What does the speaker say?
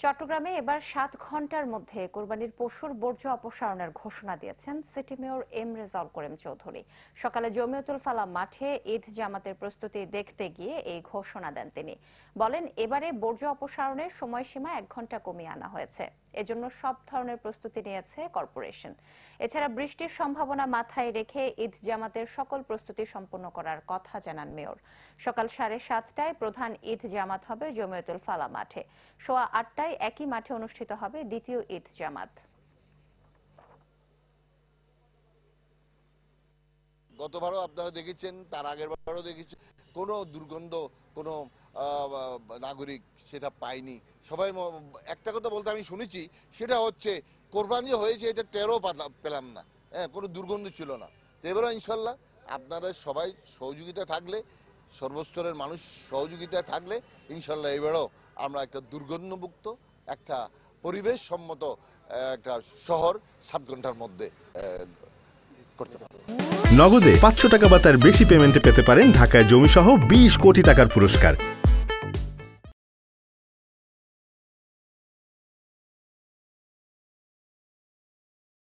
চট্টগ্রামে এবার ৭ ঘন্টার মধ্যে কোরবানির পশুর বর্জ্য অপসারণের ঘোষণা দিয়েছেন city mayor M Rezaul Karim Chowdhury. সকালে জমিয়তুল ফালাহ মাঠে ঈদ জামাতের প্রস্তুতি দেখতে গিয়ে এই ঘোষণা দেন তিনি। বলেন, এবারে বর্জ্য অপসারণের সময়সীমা ১ ঘন্টা কমিয়ে আনা হয়েছে। এজন্য সব ধরনের প্রস্তুতি নিয়েছে কর্পোরেশন। এছাড়া বৃষ্টির সম্ভাবনা মাথায় রেখে ঈদ জামাতের সকল প্রস্তুতি সম্পন্ন করার কথা জানান মেয়র। সকাল 7:30টায় প্রধান ঈদ জামাত হবে জমিয়তুল ফালাহ মাঠে। 8:15টায় একই মাঠে অনুষ্ঠিত হবে দ্বিতীয় ঈদ জামাত। গতবারও আপনারা দেখেছেন, তার আগের বারও দেখেছেন, কোনো দুর্গন্ধ কোনো নাগরিক সেটা পায়নি। সবাই একটা কথা বলতে আমি শুনেছি, সেটা হচ্ছে কোরবানি হয়েছে এটা টেরও পেলাম না, কোনো দুর্গন্ধ ছিল না। তো এবারও ইনশাল্লাহ আপনারা সবাই সহযোগিতা থাকলে, সর্বস্তরের মানুষ সহযোগিতা থাকলে ইনশাল্লাহ এবারও আমরা একটা দুর্গন্ধমুক্ত, একটা পরিবেশ সম্মত একটা শহর 7 ঘন্টার মধ্যে করতে পারবো। নগদে 500 টাকা বা তার বেশি পেমেন্টে পেতে পারেন ঢাকায় জমিসহ 20 কোটি টাকার পুরস্কার।